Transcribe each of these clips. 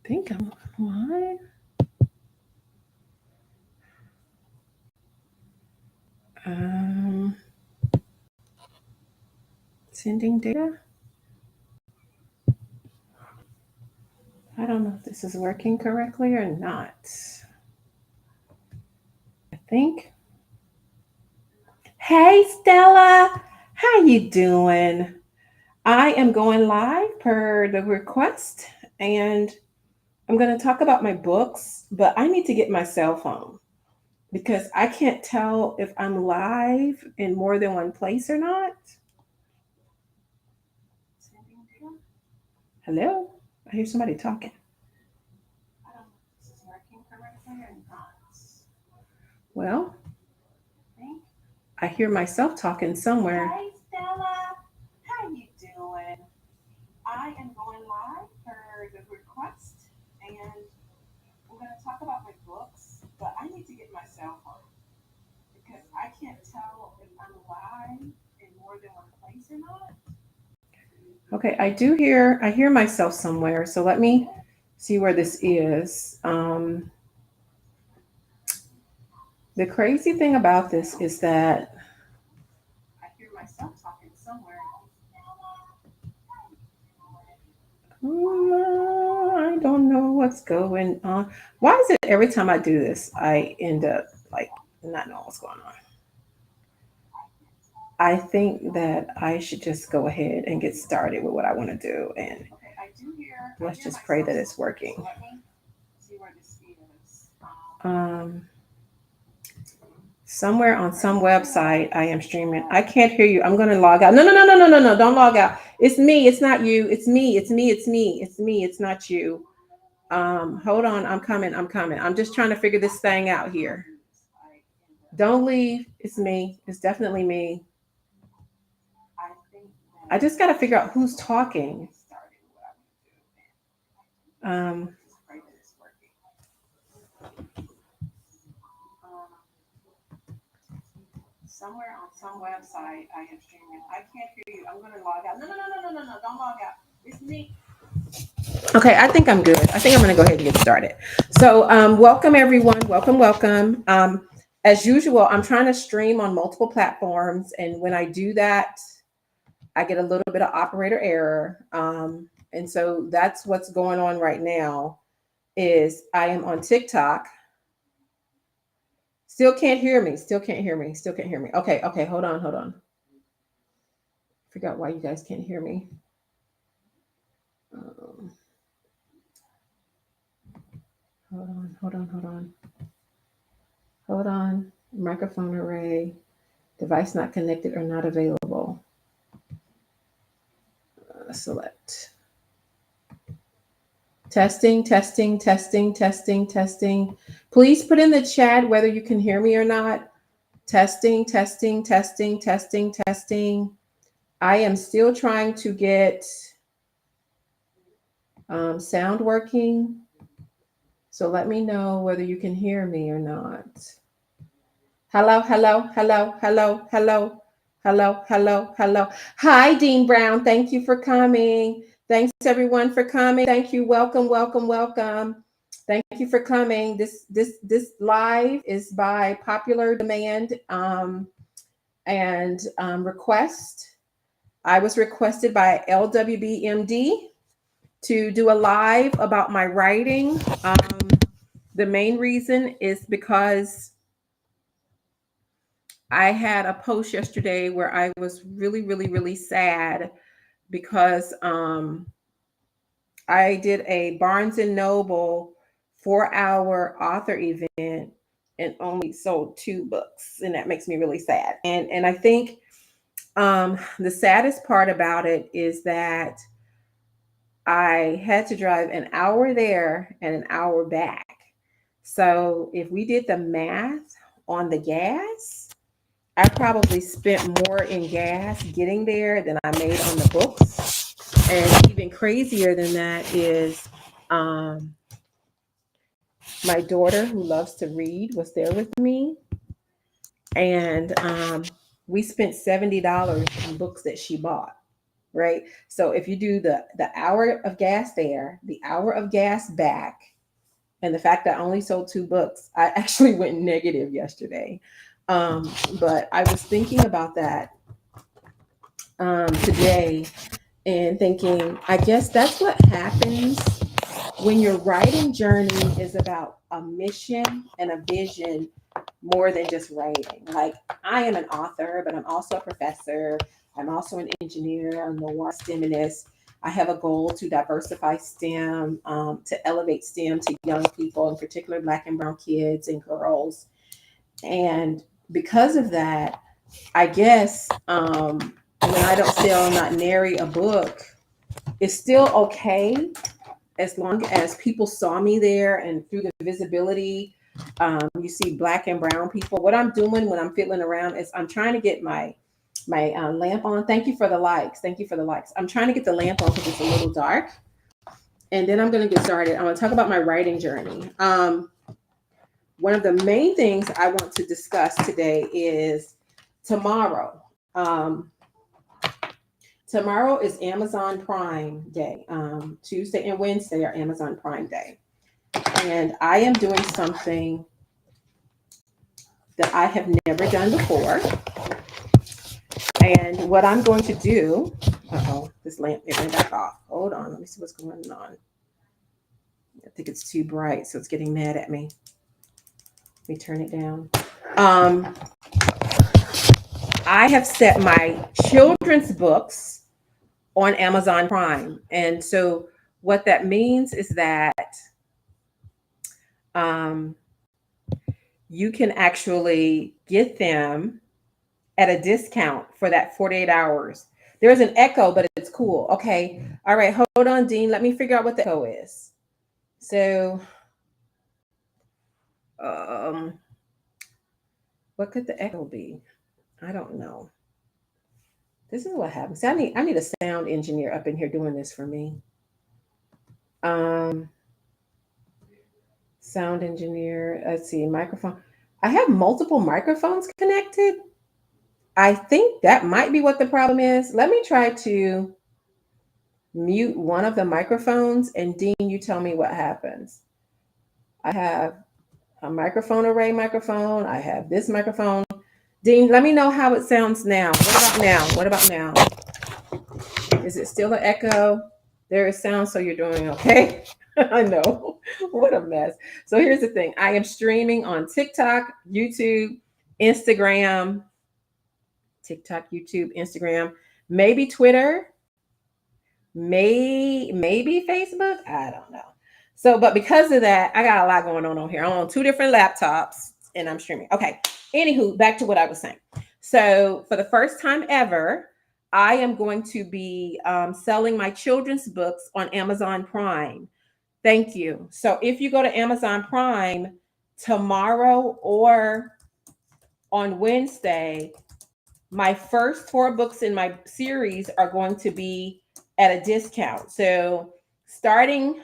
think I'm live. Um, Sending data. I don't know if this is working correctly or not. I think. Hey Stella, how you doing? I am going live per the request, and I'm going to talk about my books, but I need to get my cell phone because I can't tell if I'm live in more than one place or not. Hello? I hear somebody talking. I don't know if this is working correctly or not. Well, I hear myself talking somewhere. Hi Stella, how you doing? I am going live per the request, and I'm going to talk about my books, but I need to get my cell phone because I can't tell if I'm live in more than one place or not. Okay, I hear myself somewhere, so let me see where this is. The crazy thing about this is that I hear myself talking somewhere. I don't know what's going on. Why is it every time I do this, I end up like not knowing what's going on? I think that I should just go ahead and get started with what I want to do, and let's just pray that it's working. Um, Somewhere on some website, I am streaming. I can't hear you. I'm going to log out. No, no, no, no, no, no, no. Don't log out. It's me. It's not you. It's me. It's me. It's me. It's me. It's not you. Hold on. I'm coming. I'm coming. I'm just trying to figure this thing out here. Don't leave. It's me. It's definitely me. I just got to figure out who's talking. Um, Somewhere on some website, I am streaming. I can't hear you. I'm going to log out. No, no, no, no, no, no, no. Don't log out. It's me. Okay, I think I'm good. I think I'm going to go ahead and get started. So, welcome everyone. Welcome, welcome. As usual, I'm trying to stream on multiple platforms, and when I do that, I get a little bit of operator error. And so that's what's going on right now. Is I am on TikTok. Still can't hear me. Still can't hear me. Still can't hear me. Okay, okay. Hold on, hold on. Figure out why you guys can't hear me. Um, Hold on, hold on, hold on. Hold on. Microphone array. Device not connected or not available. Select. Testing, testing, testing, testing, testing. Please put in the chat whether you can hear me or not. Testing, testing, testing, testing, testing. I am still trying to get sound working. So let me know whether you can hear me or not. Hello, hello, hello, hello, hello, hello, hello, hello. Hi, Dean Brown. Thank you for coming. Thanks everyone for coming. Thank you. Welcome, welcome, welcome. Thank you for coming. This live is by popular demand and request. I was requested by LWBMD to do a live about my writing. The main reason is because I had a post yesterday where I was really, really, really sad because I did a Barnes and Noble 4-hour author event and only sold 2 books, and that makes me really sad. And I think the saddest part about it is that I had to drive an hour there and an hour back. So if we did the math on the gas, I probably spent more in gas getting there than I made on the books. And even crazier than that is my daughter, who loves to read, was there with me. And we spent $70 on books that she bought, right? So if you do the hour of gas there, the hour of gas back, and the fact that I only sold 2 books, I actually went negative yesterday. But I was thinking about that today and thinking, I guess that's what happens when your writing journey is about a mission and a vision more than just writing. Like, I am an author, but I'm also a professor. I'm also an engineer, a noir STEMinist. I have a goal to diversify STEM, to elevate STEM to young people, in particular Black and Brown kids and girls. And because of that, I guess when I don't sell, not nary a book, it's still okay as long as people saw me there and through the visibility. You see Black and brown people. What I'm doing when I'm fiddling around is I'm trying to get my lamp on. Thank you for the likes. Thank you for the likes. I'm trying to get the lamp on because it's a little dark. And then I'm going to get started. I'm going to talk about my writing journey. One of the main things I want to discuss today is tomorrow. Tomorrow is Amazon Prime Day. Tuesday and Wednesday are Amazon Prime Day. And I am doing something that I have never done before. And what I'm going to do, this lamp went back off. Hold on, let me see what's going on. I think it's too bright, so it's getting mad at me. Let me turn it down. I have set my children's books on Amazon Prime. And so what that means is that you can actually get them at a discount for that 48 hours. There's an echo, but it's cool. Okay. All right. Hold on, Dean. Let me figure out what the echo is. So, what could the echo be? I don't know. This is what happens. I need a sound engineer up in here doing this for me. Sound engineer. Let's see. Microphone. I have multiple microphones connected. I think that might be what the problem is. Let me try to mute one of the microphones, and Dean, you tell me what happens. I have a microphone array microphone. I have this microphone. Dean, let me know how it sounds now. What about now? Is it still an echo? There is sound, so you're doing okay. I know. What a mess. So here's the thing. I am streaming on TikTok, YouTube, Instagram, maybe Twitter, maybe Facebook. I don't know. So, but because of that, I got a lot going on here. I'm on 2 different laptops and I'm streaming. Okay. Anywho, back to what I was saying. So, for the first time ever, I am going to be selling my children's books on Amazon Prime. Thank you. So, if you go to Amazon Prime tomorrow or on Wednesday, my first 4 books in my series are going to be at a discount. So, starting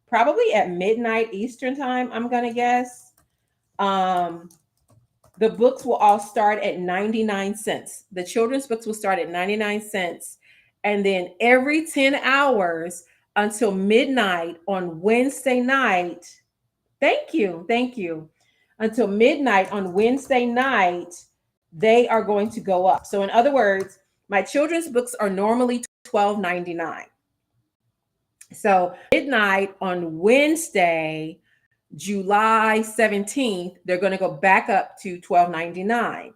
probably at midnight Eastern time, I'm going to guess. The books will all start at 99 cents. The children's books will start at 99 cents. And then every 10 hours until midnight on Wednesday night, thank you. Until midnight on Wednesday night, they are going to go up. So in other words, my children's books are normally $12.99. So midnight on Wednesday, July 17th, they're going to go back up to $12.99.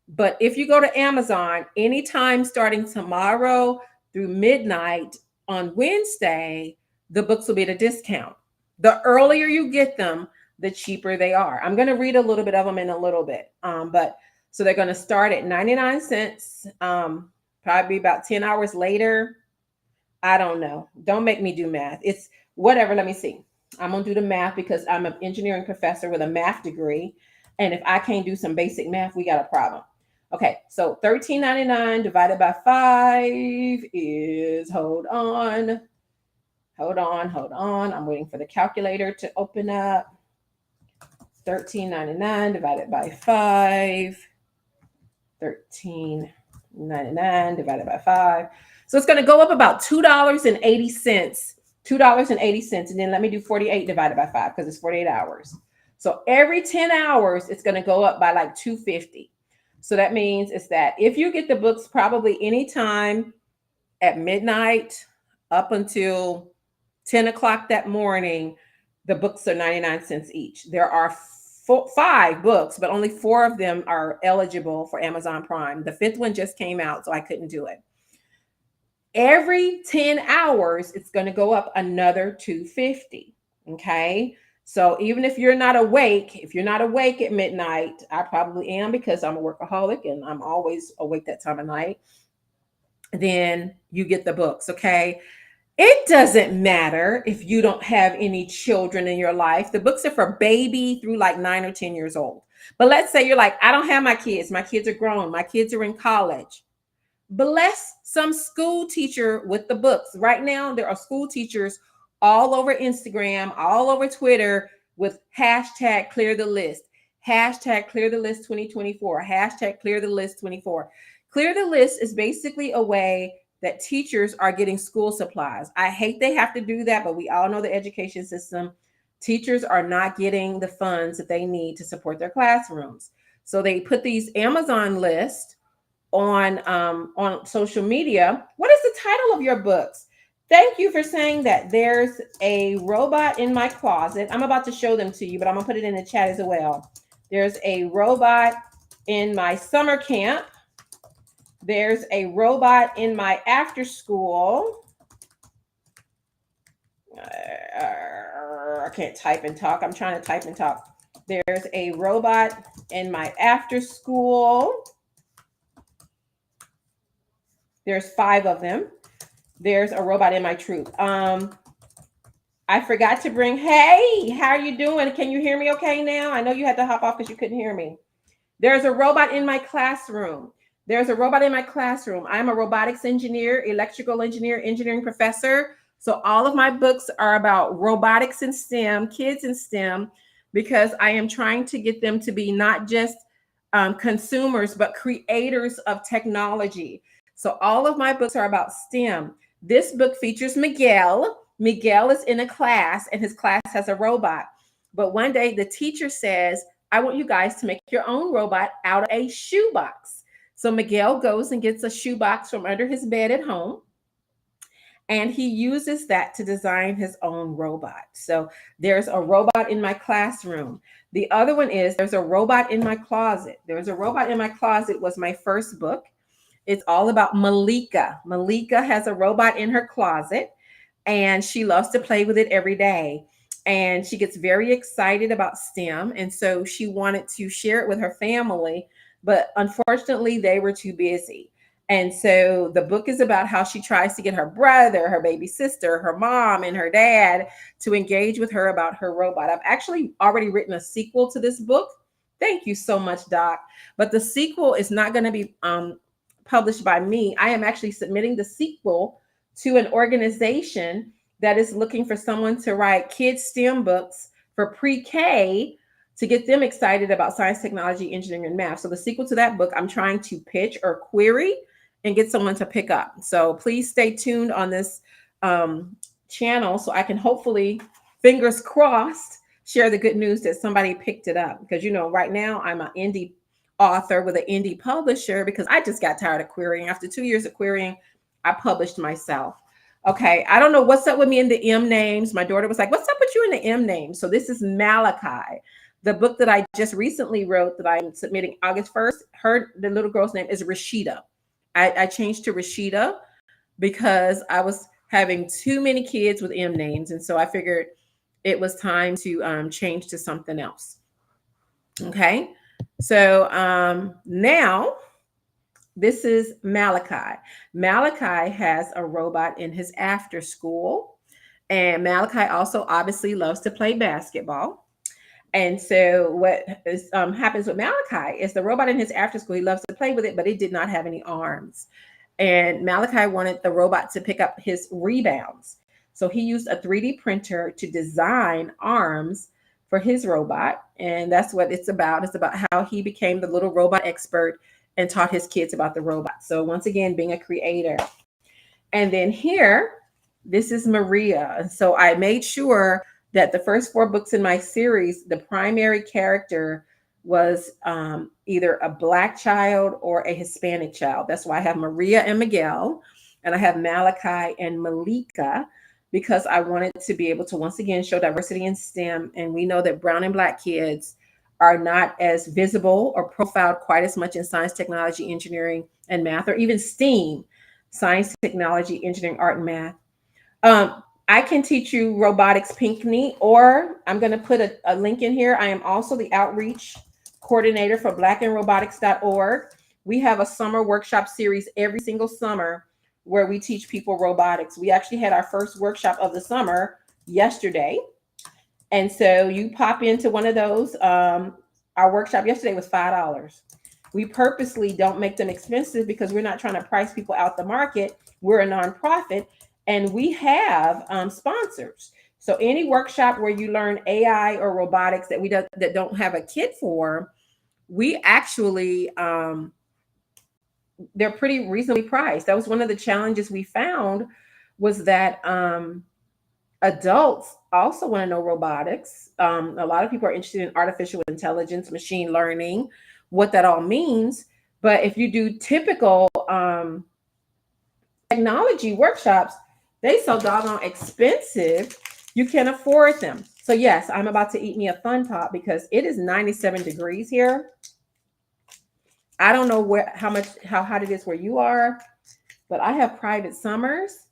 But if you go to Amazon, anytime starting tomorrow through midnight on Wednesday, the books will be at a discount. The earlier you get them, the cheaper they are. I'm going to read a little bit of them in a little bit. But so they're going to start at 99 cents, probably about 10 hours later. I don't know. Don't make me do math. It's whatever. Let me see. I'm going to do the math because I'm an engineering professor with a math degree. And if I can't do some basic math, we got a problem. Okay, so $13.99 divided by 5 is, hold on. I'm waiting for the calculator to open up. $13.99 divided by 5. $13.99 divided by 5. So it's going to go up about $2.80. $2.80. And then let me do 48 divided by 5 because it's 48 hours. So every 10 hours, it's going to go up by like 250. So that means is that if you get the books probably anytime at midnight up until 10 o'clock that morning, the books are 99 cents each. There are 5 books, but only 4 of them are eligible for Amazon Prime. The 5th one just came out, so I couldn't do it. Every 10 hours, it's going to go up another 250. Okay. So even if you're not awake, at midnight, I probably am because I'm a workaholic and I'm always awake that time of night, then you get the books. Okay. It doesn't matter if you don't have any children in your life. The books are for baby through like 9 or 10 years old. But let's say you're like, I don't have my kids. My kids are grown. My kids are in college. Bless some school teacher with the books. Right now, there are school teachers all over Instagram, all over Twitter with hashtag clear the list, hashtag clear the list 2024, hashtag clear the list 24. Clear the list is basically a way that teachers are getting school supplies. I hate they have to do that, but we all know the education system. Teachers are not getting the funds that they need to support their classrooms. So they put these Amazon lists on social media. What is the title of your books? Thank you for saying that. There's a robot in my closet. I'm about to show them to you, but I'm gonna put it in the chat as well. There's a robot in my summer camp. There's a robot in my after school. I can't type and talk. I'm trying to type and talk. There's a robot in my after school. There's 5 of them. There's a robot in my troop. I forgot to bring, hey, how are you doing? Can you hear me okay now? I know you had to hop off because you couldn't hear me. There's a robot in my classroom. There's a robot in my classroom. I'm a robotics engineer, electrical engineer, engineering professor. So all of my books are about robotics and STEM, kids in STEM, because I am trying to get them to be not just consumers, but creators of technology. So all of my books are about STEM. This book features Miguel. Miguel is in a class and his class has a robot. But one day the teacher says, I want you guys to make your own robot out of a shoebox. So Miguel goes and gets a shoebox from under his bed at home, and he uses that to design his own robot. So there's a robot in my classroom. The other one is there's a robot in my closet. There's a robot in my closet was my first book. It's all about Malika. Malika has a robot in her closet, and she loves to play with it every day. And she gets very excited about STEM. And so she wanted to share it with her family, but unfortunately, they were too busy. And so the book is about how she tries to get her brother, her baby sister, her mom, and her dad to engage with her about her robot. I've actually already written a sequel to this book. Thank you so much, Doc. But the sequel is not going to be published by me. I am actually submitting the sequel to an organization that is looking for someone to write kids STEM books for pre-K to get them excited about science, technology, engineering, and math. So the sequel to that book, I'm trying to pitch or query and get someone to pick up. So please stay tuned on this channel so I can hopefully, fingers crossed, share the good news that somebody picked it up. Because, you know, right now I'm an indie author with an indie publisher because I just got tired of querying. After 2 years of querying, I published myself. Okay, I don't know what's up with me in the M names. My daughter was like, what's up with you in the M names? So this is Malachi. The book that I just recently wrote that I'm submitting August 1st, the little girl's name is Rashida. I changed to Rashida because I was having too many kids with M names. And so I figured it was time to change to something else. Okay, so now this is Malachi. Malachi has a robot in his after school. And Malachi also obviously loves to play basketball. And so what happens with Malachi is the robot in his after school, he loves to play with it, but it did not have any arms. And Malachi wanted the robot to pick up his rebounds. So he used a 3D printer to design arms for his robot. And that's what it's about. It's about how he became the little robot expert and taught his kids about the robot. So once again, being a creator. And then here, this is Maria. And so I made sure that the first four books in my series, the primary character was either a Black child or a Hispanic child. That's why I have Maria and Miguel, and I have Malachi and Malika, because I wanted to be able to once again show diversity in STEM. And we know that brown and Black kids are not as visible or profiled quite as much in science, technology, engineering, and math, or even STEAM, science, technology, engineering, art, and math. I can teach you robotics Pinkney, or I'm going to put a link in here. I am also the outreach coordinator for blackandrobotics.org. We have a summer workshop series every single summer where we teach people robotics. We actually had our first workshop of the summer yesterday. And so you pop into one of those. Our workshop yesterday was $5. We purposely don't make them expensive because we're not trying to price people out the market. We're a nonprofit, and we have sponsors. So any workshop where you learn AI or robotics that don't have a kit for, we actually they're pretty reasonably priced. That was one of the challenges we found, was that adults also want to know robotics. A lot of people are interested in artificial intelligence, machine learning, what that all means. But if you do typical technology workshops, they so doggone expensive, you can't afford them. So yes, I'm about to eat me a fun pop because it is 97 degrees here. I don't know how hot it is where you are, but I have private summers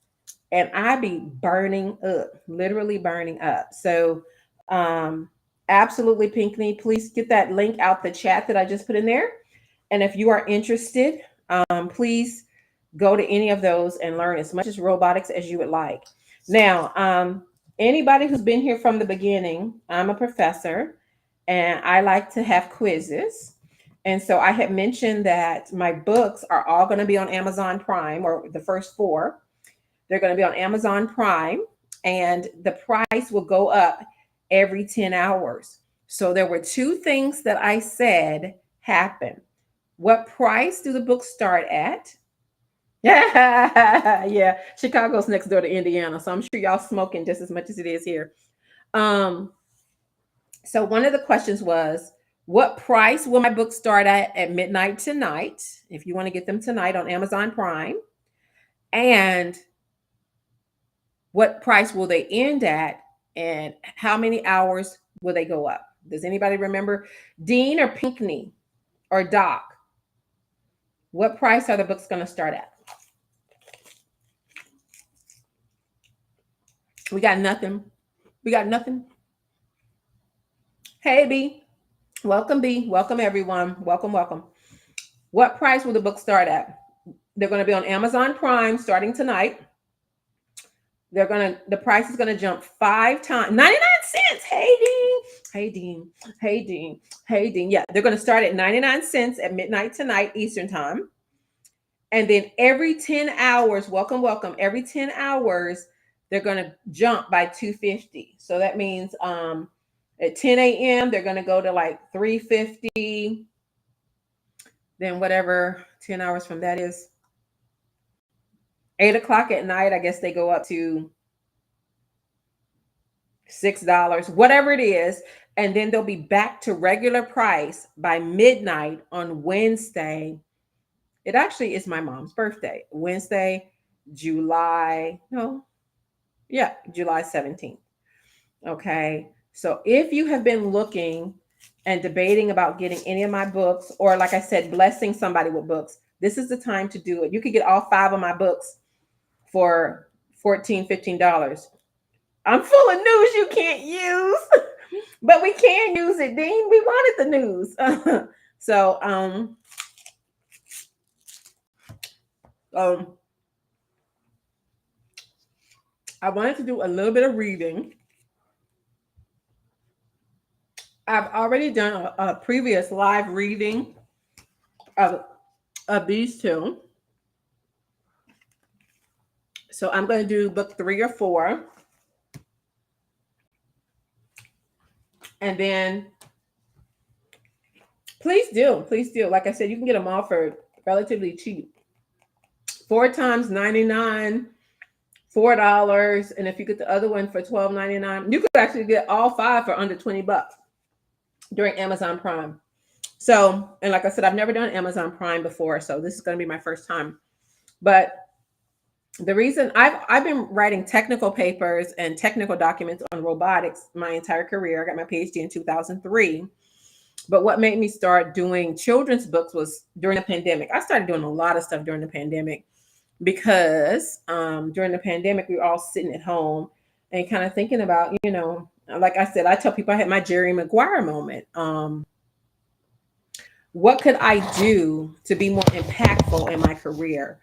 and I be burning up, literally burning up. So absolutely, Pinkney, please get that link out the chat that I just put in there. And if you are interested, please go to any of those and learn as much as robotics as you would like. Now, anybody who's been here from the beginning, I'm a professor and I like to have quizzes. And so I had mentioned that my books are all going to be on Amazon Prime, or the first four. They're going to be on Amazon Prime, and the price will go up every 10 hours. So there were two things that I said happen. What price do the books start at? Yeah, Chicago's next door to Indiana, so I'm sure y'all smoking just as much as it is here. So one of the questions was, what price will my book start at midnight tonight, if you want to get them tonight on Amazon Prime? And what price will they end at? And how many hours will they go up? Does anybody remember? Dean or Pinkney or Doc? What price are the books going to start at? We got nothing. We got nothing. Hey, B. Welcome, B. Welcome, everyone. Welcome, welcome. What price will the book start at? They're going to be on Amazon Prime starting tonight. The price is going to jump 5 times. 99 cents. Hey, Dean. Hey, Dean. Hey, Dean. Hey, Dean. Yeah, they're going to start at 99 cents at midnight tonight, Eastern time. And then every 10 hours, welcome, welcome. Every 10 hours, they're going to jump by 250. So that means at 10 a.m., they're going to go to like 350. Then whatever 10 hours from that is. 8 o'clock at night, I guess they go up to $6, whatever it is. And then they'll be back to regular price by midnight on Wednesday. It actually is my mom's birthday. Wednesday, July 17th. Okay. So if you have been looking and debating about getting any of my books, or like I said, blessing somebody with books, this is the time to do it. You could get all 5 of my books for $14, $15. I'm full of news you can't use, but we can use it, Dean. We wanted the news. So, I wanted to do a little bit of reading. I've already done a previous live reading of these two. So I'm going to do book 3 or 4. And then please do. Like I said, you can get them all for relatively cheap 4 times 99, $4. And if you get the other one for $12.99, you could actually get all 5 for under $20 during Amazon Prime. So, and like I said, I've never done Amazon Prime before, so this is going to be my first time. But the reason I've been writing technical papers and technical documents on robotics my entire career. I got my PhD in 2003. But what made me start doing children's books was during the pandemic. I started doing a lot of stuff during the pandemic because during the pandemic, we were all sitting at home and kind of thinking about, like I said, I tell people I had my Jerry Maguire moment. What could I do to be more impactful in my career?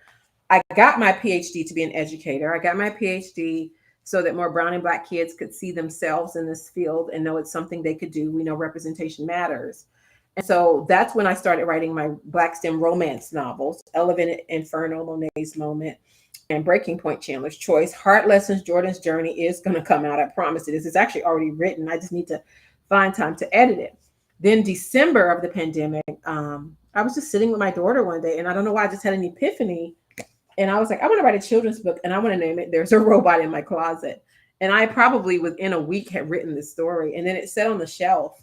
I got my PhD to be an educator. I got my PhD so that more brown and black kids could see themselves in this field and know it's something they could do. We know representation matters. And so that's when I started writing my Black STEM romance novels, Elevated Inferno, Monet's Moment, and Breaking Point, Chandler's Choice. Hard Lessons, Jordan's Journey is going to come out. I promise it is. It's actually already written. I just need to find time to edit it. Then December of the pandemic, I was just sitting with my daughter one day, and I don't know why, I just had an epiphany. And I was like, I want to write a children's book, and I want to name it There's a Robot in My Closet. And I probably within a week had written this story. And then it sat on the shelf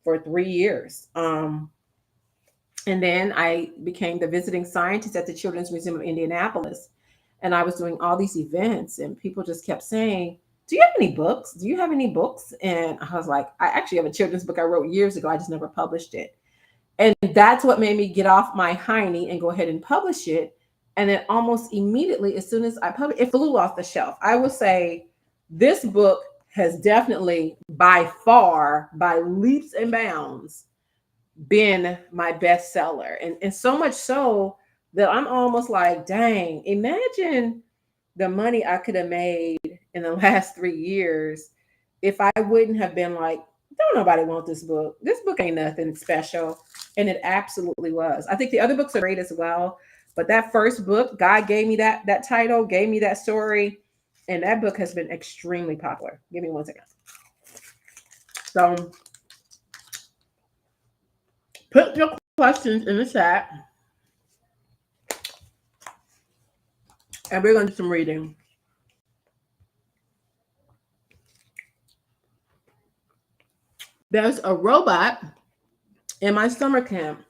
for 3 years. And then I became the visiting scientist at the Children's Museum of Indianapolis. And I was doing all these events, and people just kept saying, do you have any books? Do you have any books? And I was like, I actually have a children's book I wrote years ago. I just never published it. And that's what made me get off my hiney and go ahead and publish it. And then almost immediately, as soon as I published, it flew off the shelf. I would say this book has definitely by far, by leaps and bounds, been my bestseller. And so much so that I'm almost like, dang, imagine the money I could have made in the last 3 years if I wouldn't have been like, don't nobody want this book. This book ain't nothing special. And it absolutely was. I think the other books are great as well. But that first book, God gave me that title, gave me that story. And that book has been extremely popular. Give me 1 second. So put your questions in the chat. And we're going to do some reading. There's a robot in my summer camp,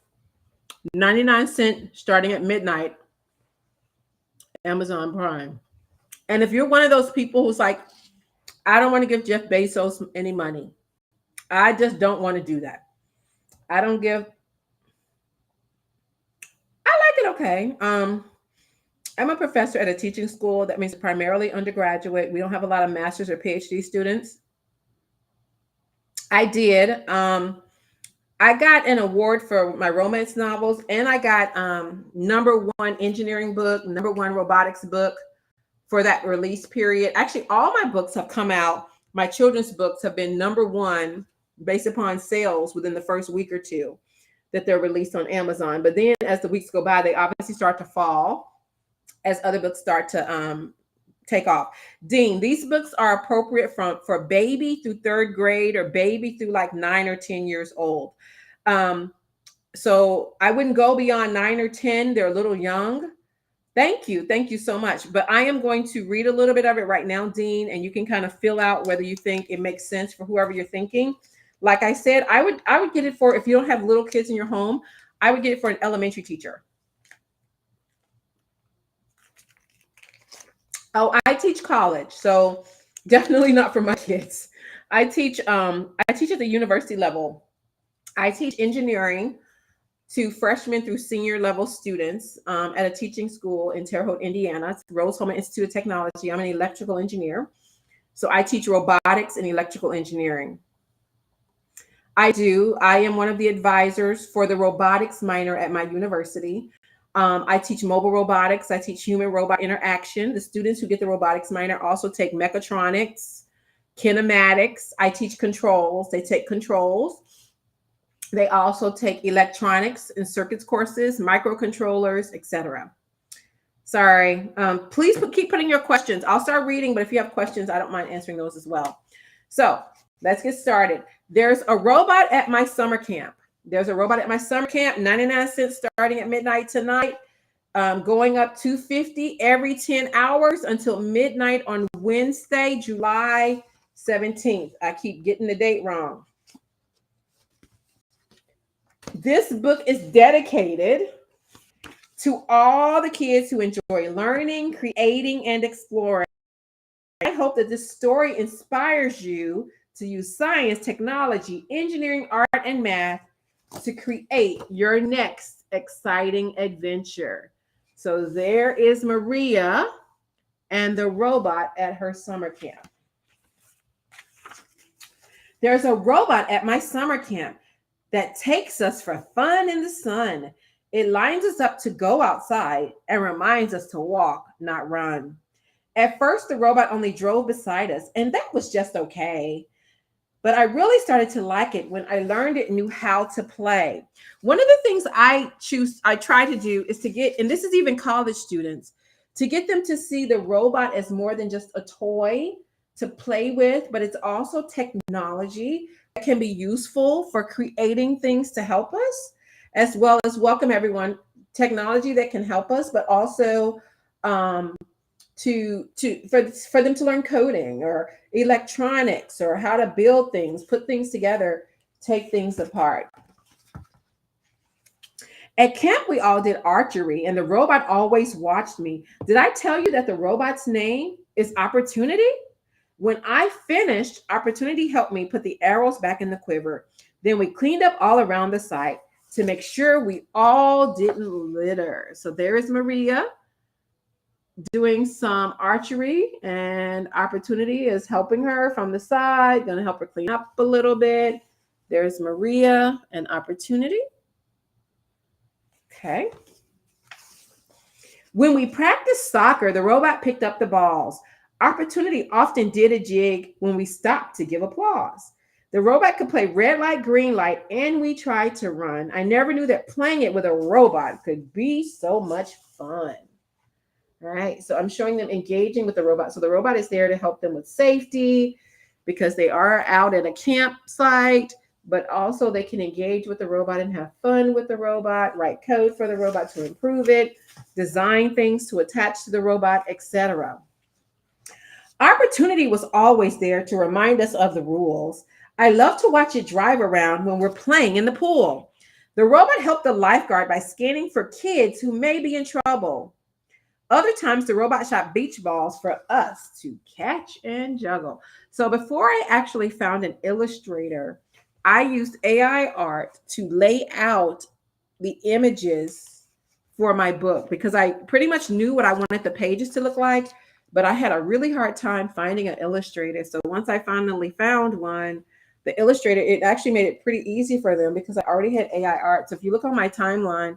99 cents starting at midnight, Amazon Prime. And if you're one of those people who's like, I don't want to give Jeff Bezos any money. I just don't want to do that. I like it okay. I'm a professor at a teaching school. That means primarily undergraduate. We don't have a lot of master's or PhD students. I did. I got an award for my romance novels, and I got #1 engineering book, #1 robotics book for that release period. Actually, all my books have come out. My children's books have been #1 based upon sales within the first week or two that they're released on Amazon. But then as the weeks go by, they obviously start to fall as other books start to take off. Dean, these books are appropriate for baby through 3rd grade or baby through like 9 or 10 years old. So I wouldn't go beyond 9 or 10. They're a little young. Thank you so much. But I am going to read a little bit of it right now, Dean, and you can kind of fill out whether you think it makes sense for whoever you're thinking. Like I said, I would get it for, if you don't have little kids in your home, I would get it for an elementary teacher. Oh, I teach college, so definitely not for my kids. I teach at the university level. I teach engineering to freshmen through senior level students at a teaching school in Terre Haute, Indiana. It's Rose-Hulman Institute of Technology. I'm an electrical engineer. So I teach robotics and electrical engineering. I am one of the advisors for the robotics minor at my university. I teach mobile robotics. I teach human-robot interaction. The students who get the robotics minor also take mechatronics, kinematics. I teach controls. They take controls. They also take electronics and circuits courses, microcontrollers, etc. Sorry. Please keep putting your questions. I'll start reading, but if you have questions, I don't mind answering those as well. So let's get started. There's a robot at my summer camp. 99 cents starting at midnight tonight. going up 250 every 10 hours until midnight on Wednesday, July 17th. I keep getting the date wrong. This book is dedicated to all the kids who enjoy learning, creating, and exploring. I hope that this story inspires you to use science, technology, engineering, art, and math to create your next exciting adventure. So there is Maria and the robot at her summer camp. There's a robot at my summer camp that takes us for fun in the sun. It lines us up to go outside and reminds us to walk, not run. At first, the robot only drove beside us, and that was just okay. But I really started to like it when I learned it knew how to play. One of the things I try to do is to get, and this is even college students, to get them to see the robot as more than just a toy to play with, but it's also technology that can be useful for creating things to help us, as well as welcome everyone, technology that can help us, but also um, for them to learn coding or electronics or how to build things, put things together, take things apart. At camp, we all did archery, and the robot always watched me. Did I tell you that the robot's name is Opportunity? When I finished, Opportunity helped me put the arrows back in the quiver. Then we cleaned up all around the site to make sure we all didn't litter. So there is Maria doing some archery, and Opportunity is helping her from the side, going to help her clean up a little bit. There's Maria and Opportunity. Okay. When we practiced soccer, the robot picked up the balls. Opportunity often did a jig when we stopped to give applause. The robot could play red light, green light, and we tried to run. I never knew that playing it with a robot could be so much fun. All right, so I'm showing them engaging with the robot. So the robot is there to help them with safety because they are out at a campsite, but also they can engage with the robot and have fun with the robot, write code for the robot to improve it, design things to attach to the robot, etc. Opportunity was always there to remind us of the rules. I love to watch it drive around when we're playing in the pool. The robot helped the lifeguard by scanning for kids who may be in trouble. Other times, the robot shot beach balls for us to catch and juggle. So before I actually found an illustrator, I used AI art to lay out the images for my book because I pretty much knew what I wanted the pages to look like, but I had a really hard time finding an illustrator. So once I finally found one, the illustrator, it actually made it pretty easy for them because I already had AI art. So if you look on my timeline,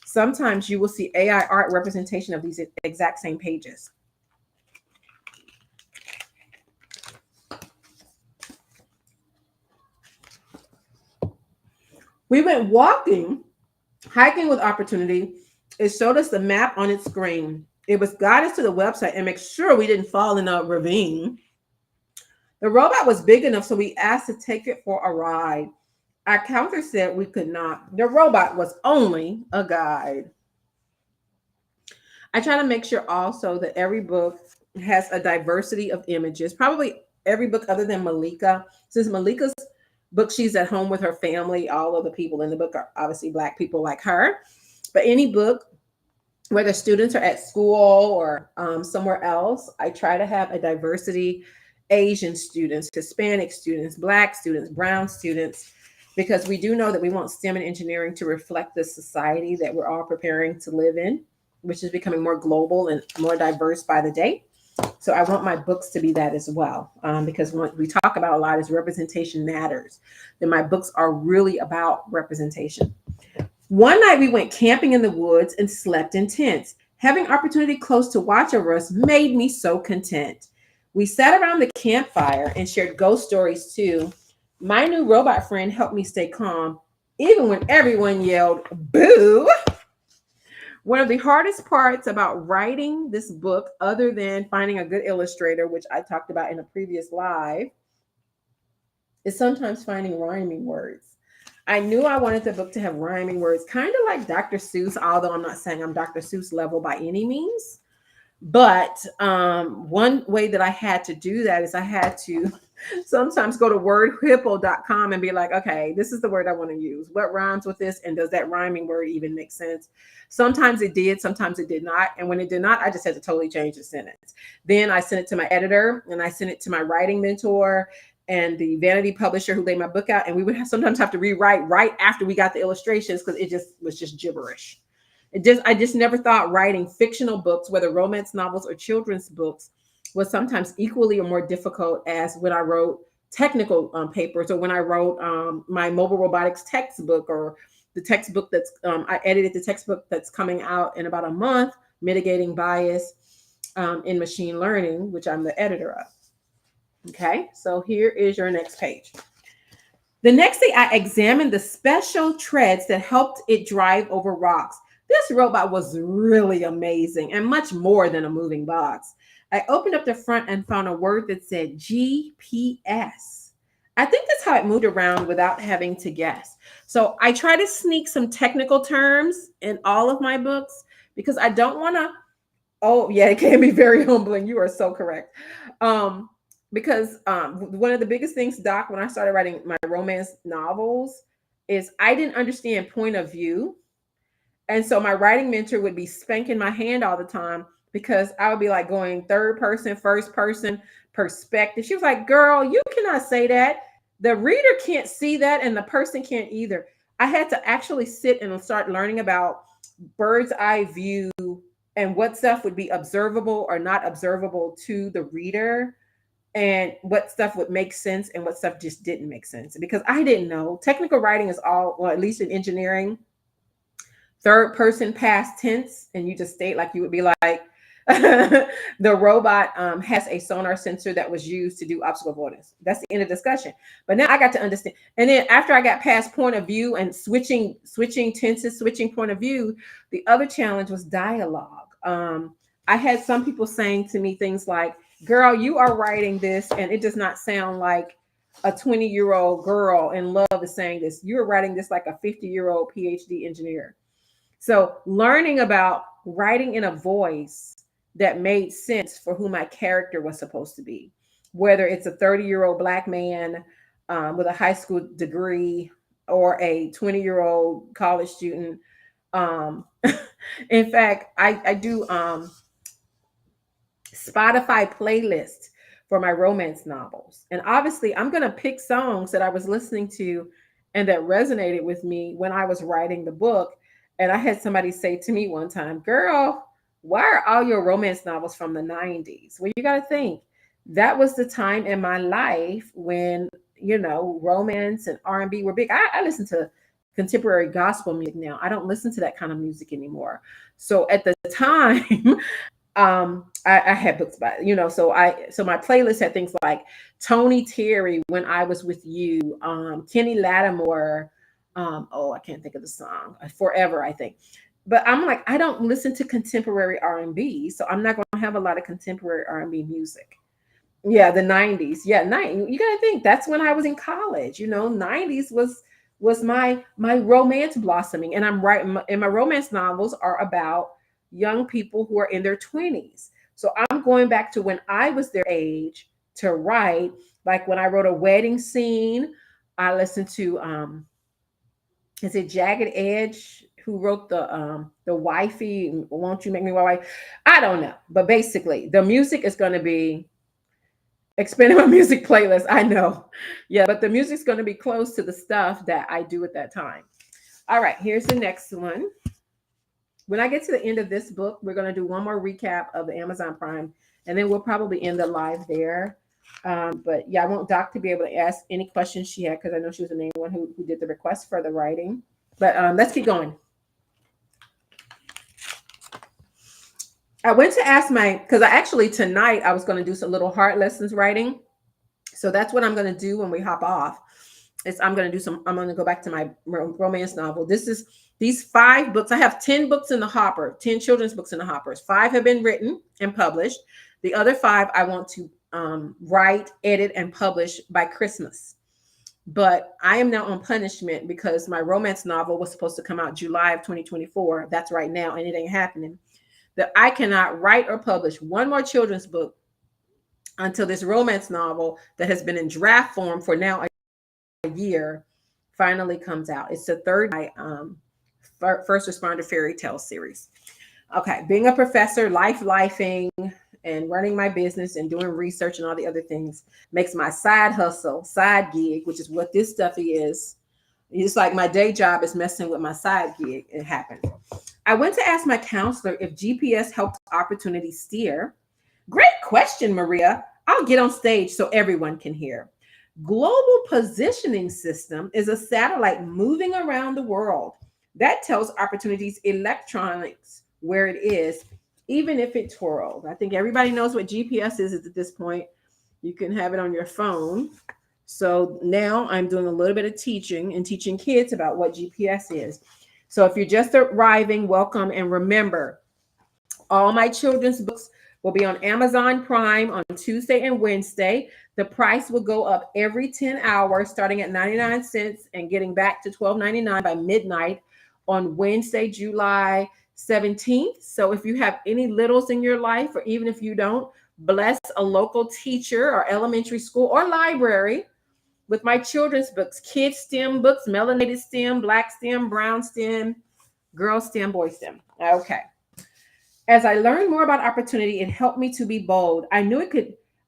sometimes you will see AI art representation of these exact same pages. We went hiking with Opportunity. It showed us the map on its screen. It was guide us to the website and make sure we didn't fall in a ravine. The robot was big enough, so we asked to take it for a ride. Our counselor said we could not. The robot was only a guide. I try to make sure also that every book has a diversity of images, probably every book other than Malika. Since Malika's book, she's at home with her family. All of the people in the book are obviously Black people like her. But any book, whether students are at school or somewhere else, I try to have a diversity. Asian students, Hispanic students, Black students, brown students, because we do know that we want STEM and engineering to reflect the society that we're all preparing to live in, which is becoming more global and more diverse by the day. So I want my books to be that as well, because what we talk about a lot is representation matters. Then my books are really about representation. One night we went camping in the woods and slept in tents. Having Opportunity close to watch over us made me so content. We sat around the campfire and shared ghost stories too. My new robot friend helped me stay calm, even when everyone yelled, "Boo!" One of the hardest parts about writing this book, other than finding a good illustrator, which I talked about in a previous live, is sometimes finding rhyming words. I knew I wanted the book to have rhyming words, kind of like Dr. Seuss, although I'm not saying I'm Dr. Seuss level by any means. But one way that I had to do that is I had to sometimes go to wordhippo.com and be like, okay, this is the word I want to use. What rhymes with this? And does that rhyming word even make sense? Sometimes it did, sometimes it did not. And when it did not, I just had to totally change the sentence. Then I sent it to my editor and I sent it to my writing mentor and the vanity publisher who laid my book out. And we would sometimes have to rewrite right after we got the illustrations because it just was just gibberish. I just never thought writing fictional books, whether romance novels or children's books, was sometimes equally or more difficult as when I wrote technical papers or when I wrote my mobile robotics textbook or the textbook I edited the textbook that's coming out in about a month, Mitigating Bias in Machine Learning, which I'm the editor of. Okay, so here is your next page. The next day, I examined the special treads that helped it drive over rocks. This robot was really amazing and much more than a moving box. I opened up the front and found a word that said GPS. I think that's how it moved around without having to guess. So I try to sneak some technical terms in all of my books because I don't want to. Oh, yeah, it can be very humbling. You are so correct. Because one of the biggest things, Doc, when I started writing my romance novels, is I didn't understand point of view. And so my writing mentor would be spanking my hand all the time because I would be like going third person, first person perspective. She was like, girl, you cannot say that. The reader can't see that and the person can't either. I had to actually sit and start learning about bird's eye view and what stuff would be observable or not observable to the reader and what stuff would make sense and what stuff just didn't make sense because I didn't know. Technical writing is all, well, at least in engineering, third person past tense, and you just state like you would be like, the robot has a sonar sensor that was used to do obstacle avoidance. That's the end of discussion. But now I got to understand. And then after I got past point of view and switching tenses, switching point of view, the other challenge was dialogue. I had some people saying to me things like, girl, you are writing this and it does not sound like a 20-year-old girl in love is saying this. You're writing this like a 50-year-old PhD engineer. So learning about writing in a voice that made sense for who my character was supposed to be, whether it's a 30-year-old Black man with a high school degree or a 20-year-old college student. In fact, I do Spotify playlists for my romance novels. And obviously, I'm going to pick songs that I was listening to and that resonated with me when I was writing the book. And I had somebody say to me one time, girl, why are all your romance novels from the 90s? Well, you got to think that was the time in my life when, romance and R&B were big. I listen to contemporary gospel music now. I don't listen to that kind of music anymore. So at the time, I had books by, so my playlist had things like Tony Terry, When I Was With You, Kenny Lattimore, I can't think of the song, Forever, I think. But I'm like, I don't listen to contemporary R&B, so I'm not going to have a lot of contemporary R&B music. Yeah, the 90s. Yeah, you got to think that's when I was in college. 90s was my romance blossoming, and I'm writing, and my romance novels are about young people who are in their 20s. So I'm going back to when I was their age to write. Like when I wrote a wedding scene, I listened to is it Jagged Edge who wrote the wifey, Won't You Make Me My Wife? I don't know. But basically the music is going to be expanding my music playlist. I know. Yeah, but the music's going to be close to the stuff that I do at that time. All right, here's the next one. When I get to the end of this book, we're going to do one more recap of the Amazon Prime, and then we'll probably end the live there. But yeah, I want Doc to be able to ask any questions she had because I know she was the main one who did the request for the writing. But let's keep going. I went to ask because tonight I was going to do some little heart lessons writing. So that's what I'm going to do when we hop off. I'm going to go back to my romance novel. These 5 books. I have 10 books in the hopper, 10 children's books in the hoppers. 5 have been written and published. The other 5 I want to write, edit, and publish by Christmas. But I am now on punishment because my romance novel was supposed to come out July of 2024. That's right now, and it ain't happening. That I cannot write or publish one more children's book until this romance novel that has been in draft form for now a year finally comes out. It's the third first responder fairy tale series. Okay, being a professor, lifing, and running my business and doing research and all the other things makes my side hustle, side gig, which is what this stuff is. It's like my day job is messing with my side gig. It happened. I went to ask my counselor if GPS helped opportunity steer. Great question, Maria. I'll get on stage so everyone can hear. Global Positioning System is a satellite moving around the world that tells opportunities electronics where it is, even if it twirls. I think everybody knows what GPS is at this point. You can have it on your phone. So now I'm doing a little bit of teaching and teaching kids about what GPS is. So if you're just arriving, welcome. And remember, all my children's books will be on Amazon Prime on Tuesday and Wednesday. The price will go up every 10 hours, starting at 99 cents and getting back to $12.99 by midnight on Wednesday, July 17th. So if you have any littles in your life, or even if you don't, bless a local teacher or elementary school or library with my children's books, kids STEM books, melanated STEM, black STEM, brown STEM, girl STEM, boy STEM. Okay. As I learned more about opportunity, it helped me to be bold. I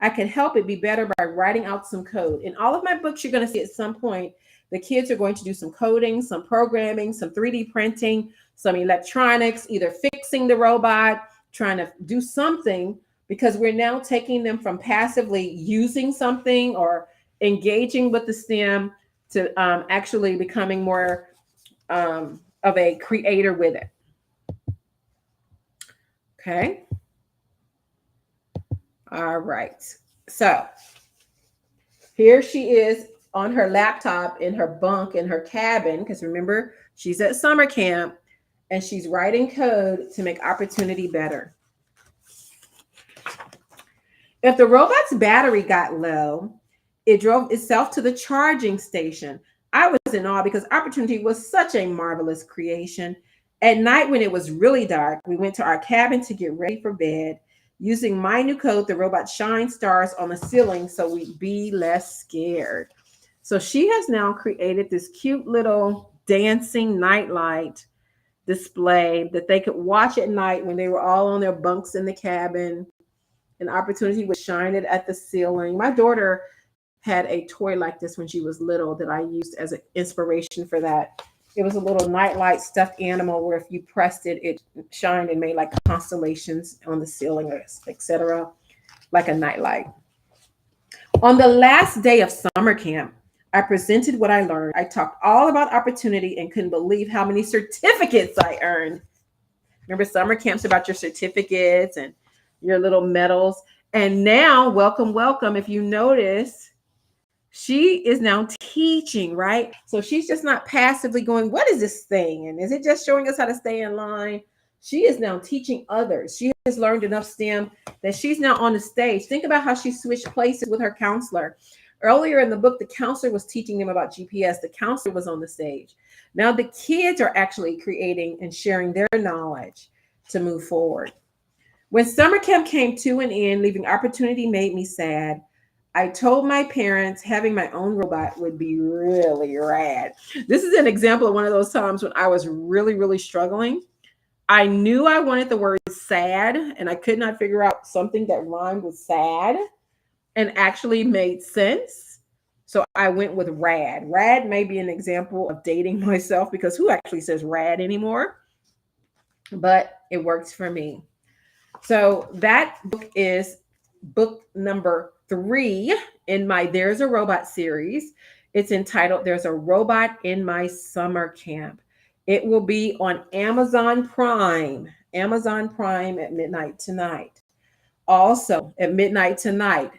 could help it be better by writing out some code. In all of my books, you're going to see at some point, the kids are going to do some coding, some programming, some 3D printing, some electronics, either fixing the robot, trying to do something, because we're now taking them from passively using something or engaging with the STEM to actually becoming more of a creator with it. Okay. All right. So here she is on her laptop in her bunk in her cabin, because remember, she's at summer camp and she's writing code to make opportunity better. If the robot's battery got low, it drove itself to the charging station. I was in awe because opportunity was such a marvelous creation. At night, when it was really dark, we went to our cabin to get ready for bed. Using my new code, the robot shines stars on the ceiling so we'd be less scared. So she has now created this cute little dancing nightlight display that they could watch at night when they were all on their bunks in the cabin. An opportunity would shine it at the ceiling. My daughter had a toy like this when she was little that I used as an inspiration for that. It was a little nightlight stuffed animal where if you pressed it, it shined and made like constellations on the ceiling, etc., like a nightlight. On the last day of summer camp, I presented what I learned. I talked all about opportunity and couldn't believe how many certificates I earned. Remember, summer camp's about your certificates and your little medals. And now, welcome. If you notice, she is now teaching, right? So she's just not passively going, what is this thing? And is it just showing us how to stay in line? She is now teaching others. She has learned enough STEM that she's now on the stage. Think about how she switched places with her counselor. Earlier in the book, the counselor was teaching them about GPS. The counselor was on the stage. Now the kids are actually creating and sharing their knowledge to move forward. When summer camp came to an end, leaving opportunity made me sad. I told my parents having my own robot would be really rad. This is an example of one of those times when I was really, really struggling. I knew I wanted the word sad, and I could not figure out something that rhymed with sad and actually made sense. So I went with rad. Rad may be an example of dating myself because who actually says rad anymore? But it works for me. So that book is book number 3 in my There's a Robot series. It's entitled There's a Robot in My Summer Camp. It will be on Amazon Prime at midnight tonight. Also, at midnight tonight,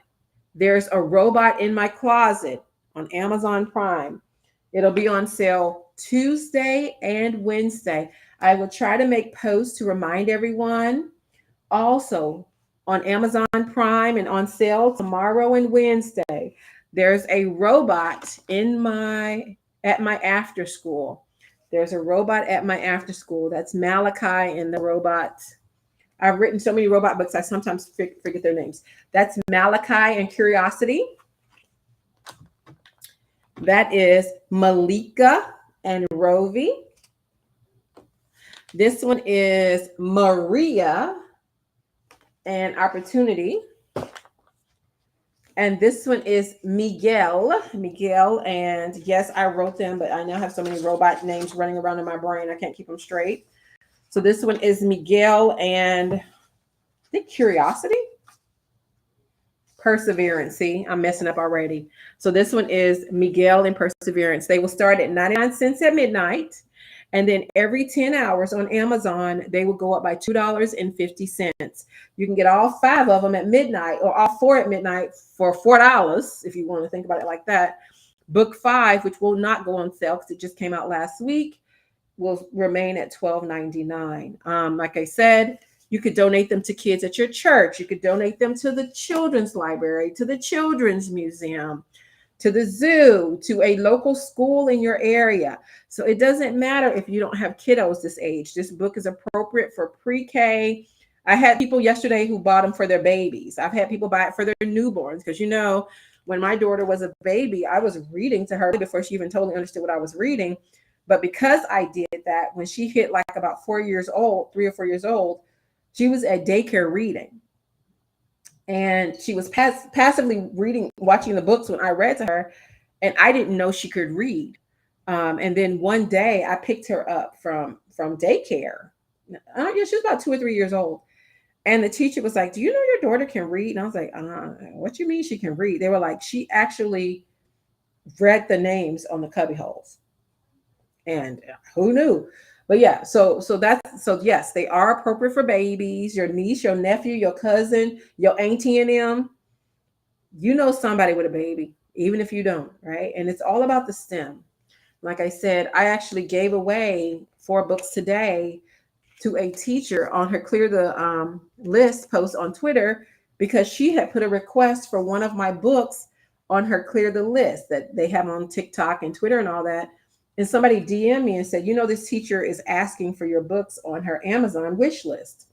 there's a Robot in My Closet on Amazon Prime. It'll be on sale Tuesday and Wednesday. I will try to make posts to remind everyone. Also, on Amazon Prime and on sale tomorrow and Wednesday, There's a robot at my after school. There's a robot at my after school. That's Malachi and the robot. I've written so many robot books, I sometimes forget their names. That's Malachi and Curiosity. That is Malika and Rovi. This one is Maria and Opportunity. And this one is Miguel. Miguel, and yes, I wrote them, but I now have so many robot names running around in my brain, I can't keep them straight. So this one is Miguel and I think Curiosity. Perseverance. See, I'm messing up already. So this one is Miguel and Perseverance. They will start at 99 cents at midnight. And then every 10 hours on Amazon, they will go up by $2.50. You can get all 5 of them at midnight, or all 4 at midnight for $4, if you want to think about it like that. Book 5, which will not go on sale because it just came out last week, will remain at $12.99. Like I said, you could donate them to kids at your church. You could donate them to the children's library, to the children's museum, to the zoo, to a local school in your area. So it doesn't matter if you don't have kiddos this age. This book is appropriate for pre-K. I had people yesterday who bought them for their babies. I've had people buy it for their newborns because, you know, when my daughter was a baby, I was reading to her before she even totally understood what I was reading. But because I did that, when she hit like about 4 years old, 3 or 4 years old, she was at daycare reading. And she was passively reading, watching the books when I read to her, and I didn't know she could read. And then one day I picked her up from daycare. Yeah, she was about 2 or 3 years old. And the teacher was like, "Do you know your daughter can read?" And I was like, "What you mean she can read?" They were like, "She actually read the names on the cubby holes." And who knew? But yeah, so yes, they are appropriate for babies, your niece, your nephew, your cousin, your auntie and them. You know somebody with a baby, even if you don't, right? And it's all about the STEM. Like I said, I actually gave away 4 books today to a teacher on her Clear the List post on Twitter because she had put a request for one of my books on her Clear the List that they have on TikTok and Twitter and all that. And somebody DM'd me and said, "You know, this teacher is asking for your books on her Amazon wish list."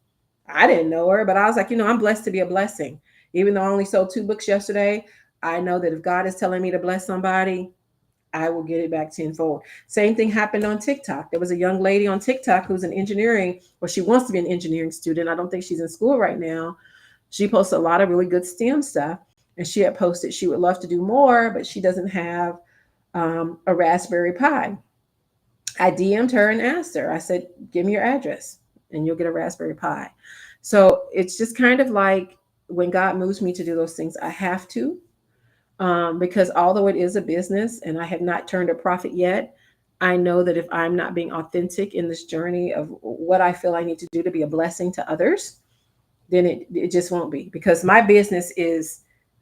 I didn't know her, but I was like, you know, I'm blessed to be a blessing. Even though I only sold 2 books yesterday, I know that if God is telling me to bless somebody, I will get it back tenfold. Same thing happened on TikTok. There was a young lady on TikTok who's an engineering, or she wants to be an engineering student. I don't think she's in school right now. She posts a lot of really good STEM stuff. And she had posted she would love to do more, but she doesn't have a Raspberry Pi. I DM'd her and asked her, I said, "Give me your address and you'll get a Raspberry Pi." So it's just kind of like when God moves me to do those things, I have to, because although it is a business and I have not turned a profit yet, I know that if I'm not being authentic in this journey of what I feel I need to do to be a blessing to others, then it just won't be, because my business is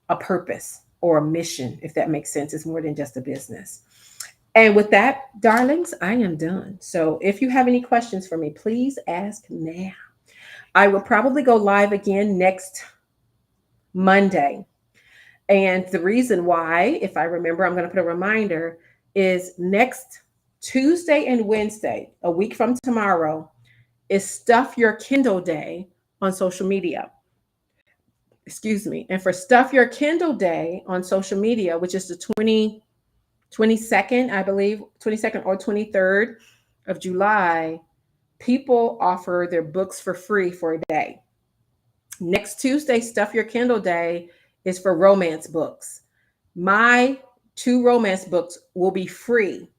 a purpose or a mission, if that makes sense. It's more than just a business. And with that, darlings, I am done. So if you have any questions for me, please ask now. I will probably go live again next Monday. And the reason why, if I remember, I'm going to put a reminder, is next Tuesday and Wednesday, a week from tomorrow, is Stuff Your Kindle Day on social media. Excuse me. And for Stuff Your Kindle Day on social media, which is the 22nd, I believe, 22nd or 23rd of July, people offer their books for free for a day. Next Tuesday, Stuff Your Kindle Day is for romance books. My 2 romance books will be free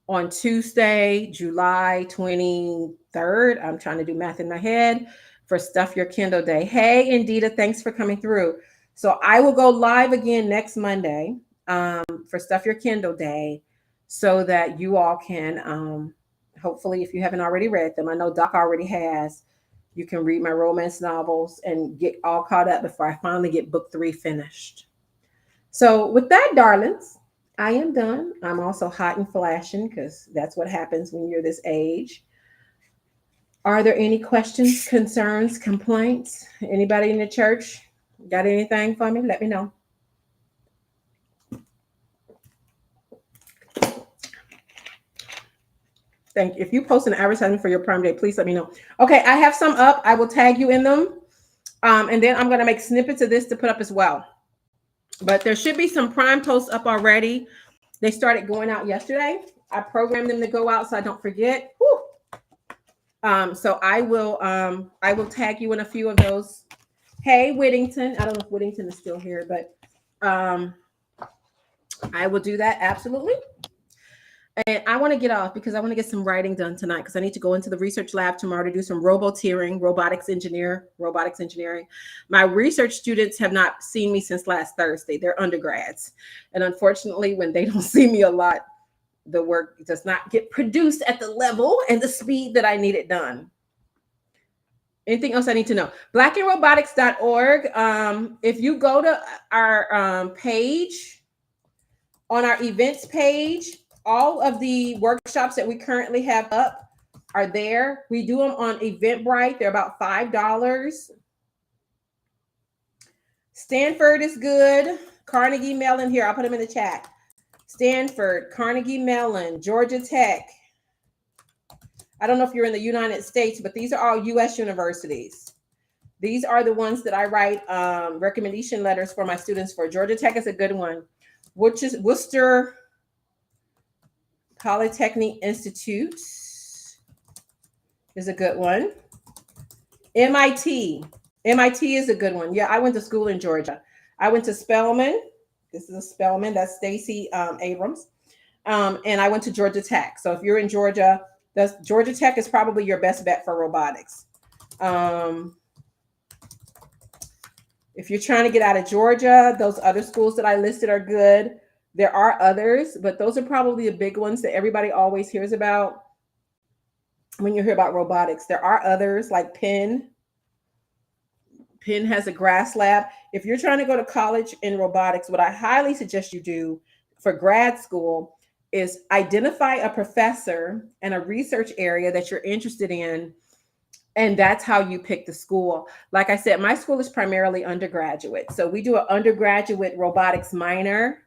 on Tuesday, July 23rd. I'm trying to do math in my head for Stuff Your Kindle Day. Hey, Indita, thanks for coming through. So I will go live again next Monday for Stuff Your Kindle Day so that you all can, hopefully, if you haven't already read them, I know Doc already has, you can read my romance novels and get all caught up before I finally get book 3 finished. So with that, darlings, I am done. I'm also hot and flashing because that's what happens when you're this age. Are there any questions, concerns, complaints? Anybody in the church got anything for me? Let me know. Thank you. If you post an advertisement for your Prime Day, please let me know. Okay, I have some up. I will tag you in them. And then I'm going to make snippets of this to put up as well. But there should be some Prime posts up already. They started going out yesterday. I programmed them to go out so I don't forget. So I will tag you in a few of those. Hey, Whittington. I don't know if Whittington is still here, but I will do that absolutely. And I want to get off because I want to get some writing done tonight because I need to go into the research lab tomorrow to do some roboteering, robotics engineering. My research students have not seen me since last Thursday. They're undergrads. And unfortunately, when they don't see me a lot, the work does not get produced at the level and the speed that I need it done. Anything else I need to know? blackandrobotics.org. If you go to our page, on our events page, all of the workshops that we currently have up are there. We do them on Eventbrite. They're about $5. Stanford is good. Carnegie Mellon here. I'll put them in the chat. Stanford, Carnegie Mellon, Georgia Tech. I don't know if you're in the United States, but these are all U.S. universities. These are the ones that I write recommendation letters for my students for. Georgia Tech is a good one. Worcester Polytechnic Institute is a good one. MIT is a good one. Yeah, I went to school in Georgia. I went to Spelman. This is a Spelman. That's Stacey Abrams. And I went to Georgia Tech. So if you're in Georgia, Georgia Tech is probably your best bet for robotics. If you're trying to get out of Georgia, those other schools that I listed are good. There are others, but those are probably the big ones that everybody always hears about when you hear about robotics. There are others like Penn. Penn has a grass lab. If you're trying to go to college in robotics, what I highly suggest you do for grad school is identify a professor and a research area that you're interested in. And that's how you pick the school. Like I said, my school is primarily undergraduate. So we do an undergraduate robotics minor.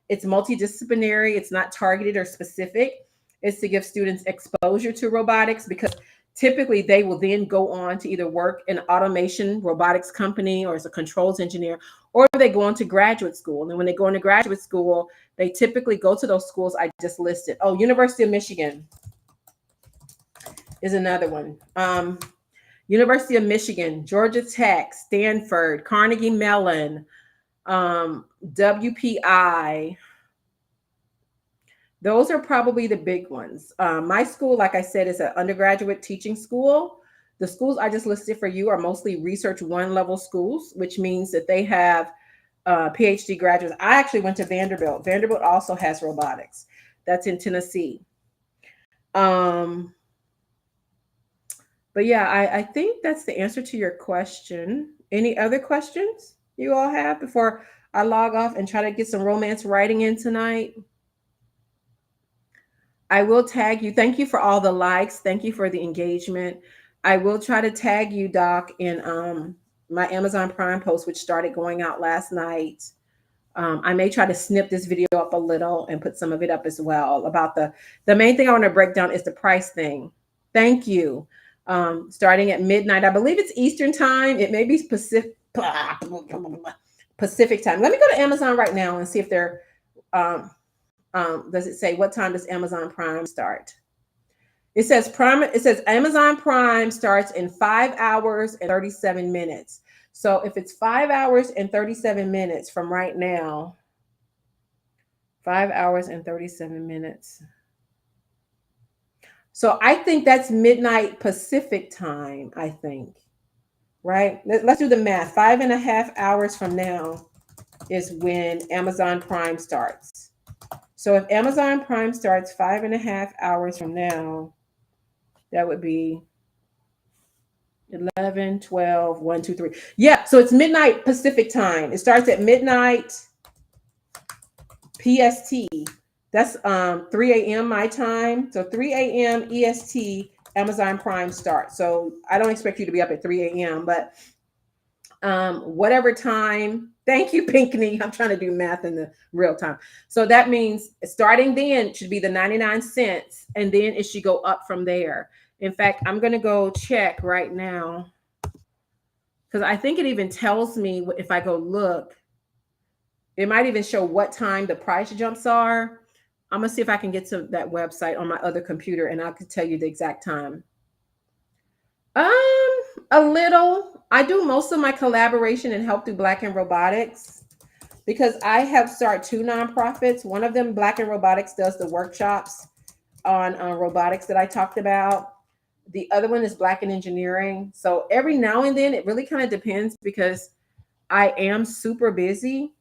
It's multidisciplinary. It's not targeted or specific. It's to give students exposure to robotics because typically they will then go on to either work in an automation robotics company or as a controls engineer, or they go on to graduate school. And when they go into graduate school, they typically go to those schools I just listed. Oh, University of Michigan is another one. University of Michigan, Georgia Tech, Stanford, Carnegie Mellon, WPI. Those are probably the big ones. My school, like I said, is an undergraduate teaching school. The schools I just listed for you are mostly Research 1 level schools, which means that they have PhD graduates. I actually went to Vanderbilt. Vanderbilt also has robotics. That's in Tennessee. But yeah, I think that's the answer to your question. Any other questions you all have before I log off and try to get some romance writing in tonight? I will tag you. Thank you for all the likes. Thank you for the engagement. I will try to tag you, Doc, in my Amazon Prime post, which started going out last night. I may try to snip this video up a little and put some of it up as well. About the main thing I want to break down is the price thing. Thank you. Starting at midnight. I believe it's Eastern time. It may be Pacific time. Let me go to Amazon right now and see if they're does it say what time does Amazon Prime start? It says Amazon Prime starts in 5 hours and 37 minutes. So if it's 5 hours and 37 minutes from right now, 5 hours and 37 minutes. So I think that's midnight Pacific time, I think, right? Let's do the math. 5.5 hours from now is when Amazon Prime starts. So if Amazon Prime starts 5.5 hours from now, that would be 11, 12, 1, 2, 3. Yeah, so it's midnight Pacific time. It starts at midnight PST. That's 3 a.m. my time. So 3 a.m. EST, Amazon Prime starts. So I don't expect you to be up at 3 a.m., but whatever time. Thank you, Pinkney. I'm trying to do math in the real time. So that means starting then should be the 99 cents, and then it should go up from there. In fact, I'm going to go check right now because I think it even tells me if I go look, it might even show what time the price jumps are. I'm going to see if I can get to that website on my other computer and I can tell you the exact time. A little. I do most of my collaboration and help through Black and Robotics because I have started two nonprofits. One of them, Black and Robotics, does the workshops on robotics that I talked about. The other one is Black and Engineering. So every now and then, it really kind of depends because I am super busy.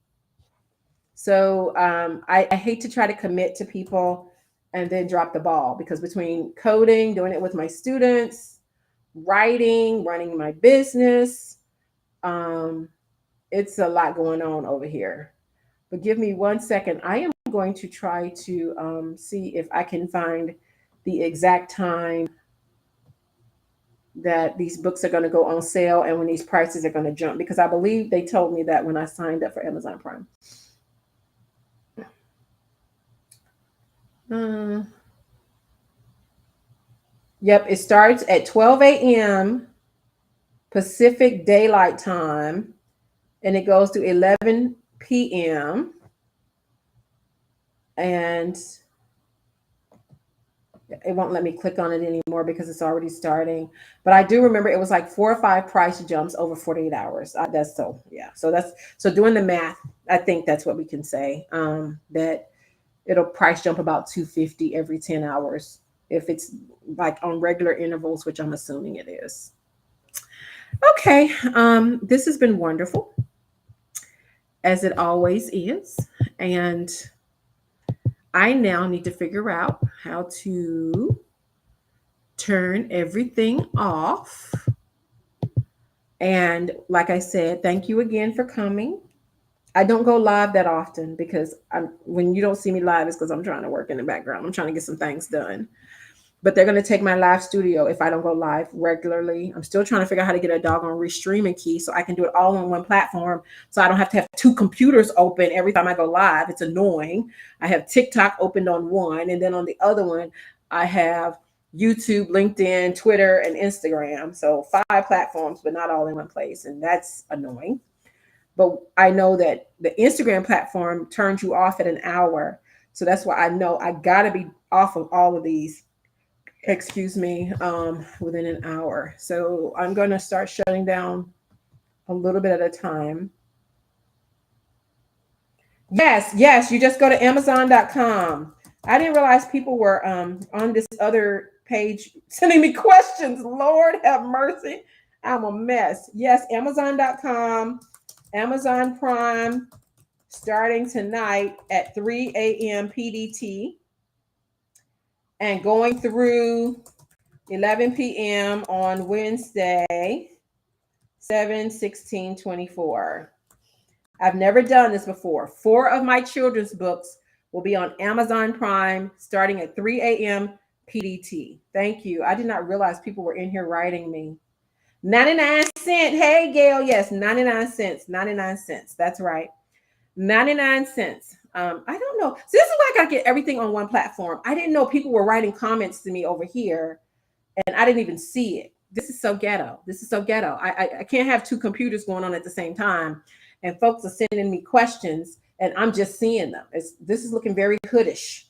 So I hate to try to commit to people and then drop the ball because between coding, doing it with my students, writing, running my business, um, it's a lot going on over here. But give me 1 second. I am going to try to see if I can find the exact time that these books are going to go on sale and when these prices are going to jump because I believe they told me that when I signed up for Amazon Prime. Uh, yep, it starts at 12 a.m. Pacific Daylight Time and it goes to 11 p.m. and it won't let me click on it anymore because it's already starting. But I do remember it was like 4 or 5 price jumps over 48 hours. That's so, yeah. So that's, so doing the math, I think that's what we can say. That it'll price jump about 250 every 10 hours if it's like on regular intervals, which I'm assuming it is. Okay. This has been wonderful as it always is. And I now need to figure out how to turn everything off. And like I said, thank you again for coming. I don't go live that often because when you don't see me live, it's because I'm trying to work in the background. I'm trying to get some things done. But they're going to take my live studio if I don't go live regularly. I'm still trying to figure out how to get a doggone restreaming key so I can do it all on one platform. So I don't have to have two computers open every time I go live. It's annoying. I have TikTok opened on one, and then on the other one, I have YouTube, LinkedIn, Twitter, and Instagram. So 5 platforms, but not all in one place. And that's annoying. But I know that the Instagram platform turns you off at an hour. So that's why I know I got to be off of all of these, excuse me, within an hour. So I'm going to start shutting down a little bit at a time. Yes, yes, you just go to Amazon.com. I didn't realize people were on this other page sending me questions. Lord have mercy. I'm a mess. Yes, Amazon.com, Amazon Prime, starting tonight at 3 a.m. PDT and going through 11 p.m. on Wednesday, 7/16/24. I've never done this before. 4 of my children's books will be on Amazon Prime starting at 3 a.m. PDT. Thank you. I did not realize people were in here writing me. 99 cents. Hey, Gail. Yes, 99 cents. 99 cents. That's right. 99 cents. I don't know. So this is why I got to get everything on one platform. I didn't know people were writing comments to me over here and I didn't even see it. This is so ghetto. This is so ghetto. I can't have two computers going on at the same time, and folks are sending me questions, and I'm just seeing them. This is looking very hoodish.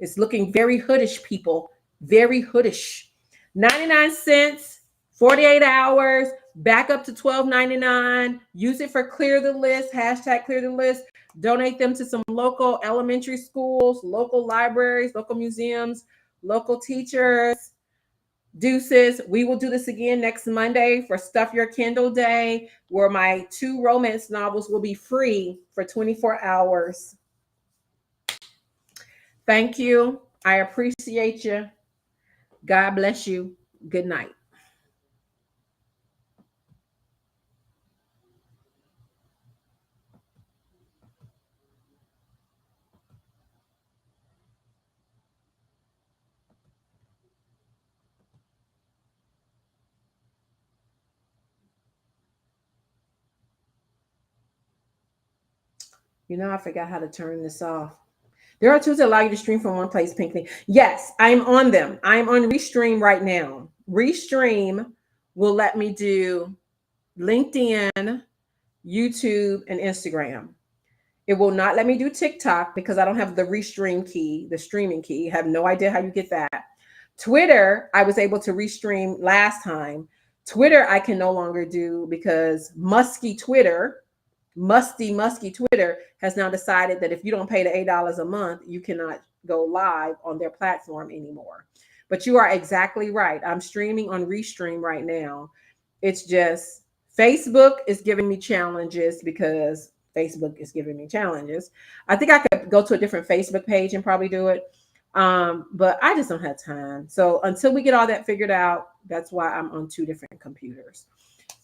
It's looking very hoodish, people. Very hoodish. 99 cents, 48 hours, back up to $12.99. Use it for clear the list, hashtag clear the list. Donate them to some local elementary schools, local libraries, local museums, local teachers. Deuces. We will do this again next Monday for Stuff Your Kindle Day, where my 2 romance novels will be free for 24 hours. Thank you. I appreciate you. God bless you. Good night. I forgot how to turn this off. There are tools that allow you to stream from one place, Pinkly. Yes, I'm on them. I'm on Restream right now. Restream will let me do LinkedIn, YouTube, and Instagram. It will not let me do TikTok because I don't have the Restream key, the streaming key. I have no idea how you get that. Twitter, I was able to restream last time. Twitter, I can no longer do because musty Twitter has now decided that if you don't pay the $8 a month, you cannot go live on their platform anymore. But you are exactly right. I'm streaming on Restream right now. It's just Facebook is giving me challenges because Facebook is giving me challenges. I think I could go to a different Facebook page and probably do it. But I just don't have time. So until we get all that figured out, that's why I'm on two different computers.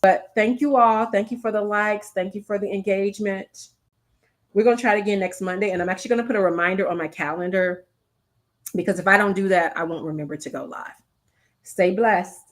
But thank you all. Thank you for the likes. Thank you for the engagement. We're going to try it again next Monday. And I'm actually going to put a reminder on my calendar because if I don't do that, I won't remember to go live. Stay blessed.